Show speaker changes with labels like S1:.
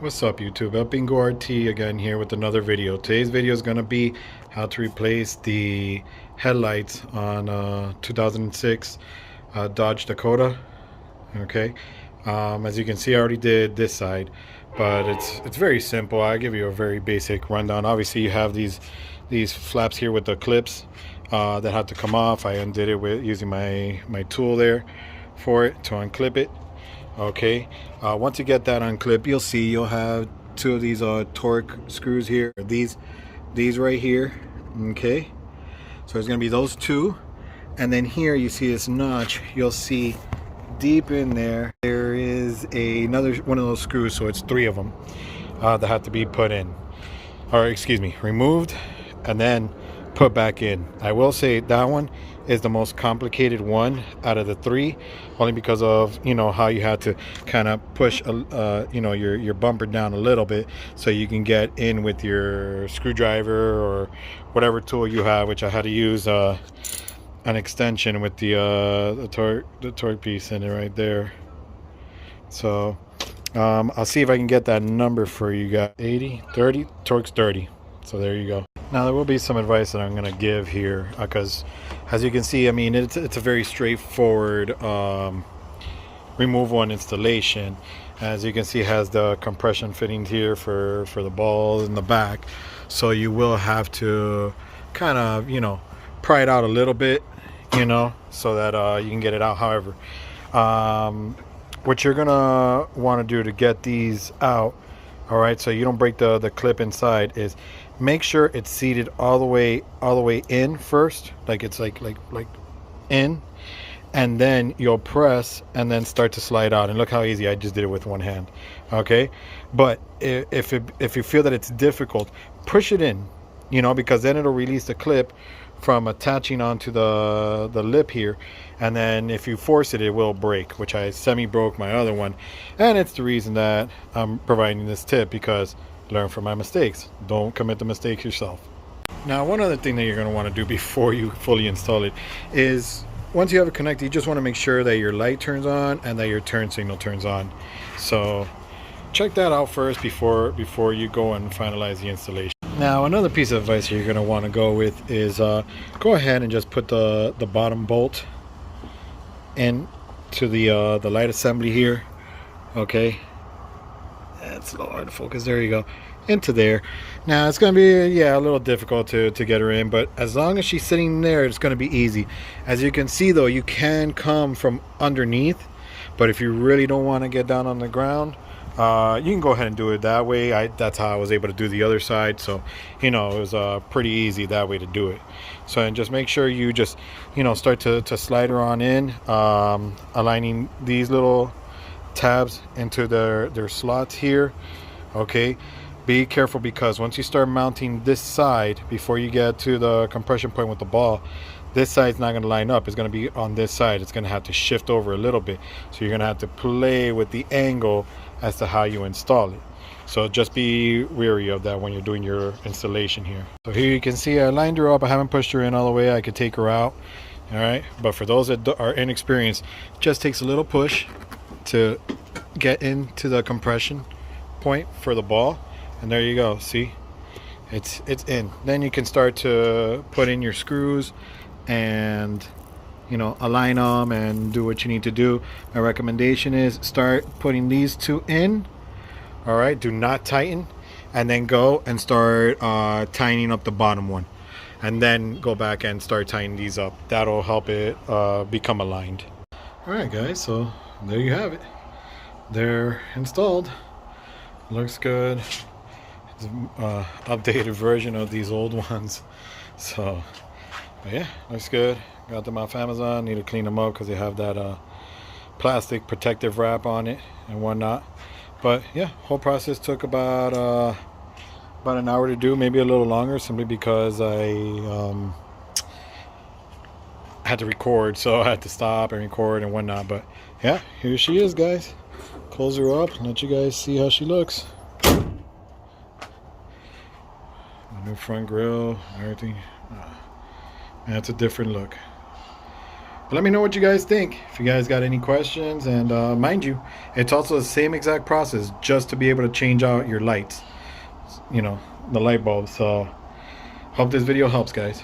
S1: What's up YouTube? Bingo RT again here with another video. Today's video is going to be how to replace the headlights on 2006 Dodge Dakota. Okay, as you can see I already did this side, but it's very simple. I'll give you a very basic rundown. Obviously you have these flaps here with the clips that have to come off. I undid it with using my tool there for it to unclip it. Okay, once you get that unclipped, you'll see you'll have two of these torque screws here. These right here. Okay, so there's gonna be those two, and then here you see this notch. You'll see deep in there is another one of those screws. So it's three of them that have to be put in, or excuse me, removed and then put back in. I will say that one is the most complicated one out of the three, only because of how you had to kind of push your bumper down a little bit so you can get in with your screwdriver or whatever tool you have, which I had to use an extension with the torque piece in it right there. So I'll see if I can get that number for you guys. 80 30 torque's 30. So there you go. Now there will be some advice that I'm going to give here because as you can see, I mean it's a very straightforward removal and installation. As you can see, it has the compression fittings here for the balls in the back, so you will have to kind of pry it out a little bit, so that you can get it out. However, what you're gonna want to do to get these out, all right, so you don't break the clip inside, is make sure it's seated all the way in first, like it's like in, and then you'll press and then start to slide out. And look how easy I just did it with one hand. Okay, but if you feel that it's difficult, push it in, because then it'll release the clip from attaching onto the lip here, and then if you force it, it will break, which I semi broke my other one. And it's the reason that I'm providing this tip, because learn from my mistakes. Don't commit the mistakes yourself. Now, one other thing that you're going to want to do before you fully install it is, once you have it connected, you just want to make sure that your light turns on and that your turn signal turns on. So check that out first before you go and finalize the installation. Now, another piece of advice you're going to want to go with is go ahead and just put the bottom bolt into the light assembly here. Okay, it's a little hard to focus. There you go, into there. Now it's going to be a little difficult to get her in, but as long as she's sitting there, it's going to be easy. As you can see though, you can come from underneath, but if you really don't want to get down on the ground, you can go ahead and do it that way. That's how I was able to do the other side. So it was pretty easy that way to do it. So, and just make sure you just start to slide her on in, aligning these little tabs into their slots here. Okay, be careful, because once you start mounting this side, before you get to the compression point with the ball, this side's not going to line up. It's going to be on this side. It's going to have to shift over a little bit, so you're going to have to play with the angle as to how you install it. So just be wary of that when you're doing your installation here. So here you can see I lined her up. I haven't pushed her in all the way. I could take her out. All right, but for those that are inexperienced, it just takes a little push to get into the compression point for the ball, and there you go. See, it's in. Then you can start to put in your screws and align them and do what you need to do. My recommendation is start putting these two in. All right, do not tighten, and then go and start tightening up the bottom one, and then go back and start tightening these up. That'll help it become aligned. All right guys, so there you have it. They're installed. Looks good. It's an updated version of these old ones. So, but yeah, looks good. Got them off Amazon. Need to clean them up because they have that plastic protective wrap on it and whatnot. But yeah, whole process took about an hour to do, maybe a little longer, simply because I had to record, so I had to stop and record and whatnot. But yeah, here she is, guys. Close her up and let you guys see how she looks. New front grille, everything. That's a different look. But let me know what you guys think. If you guys got any questions, and mind you, it's also the same exact process just to be able to change out your lights, you know, the light bulbs. So hope this video helps, guys.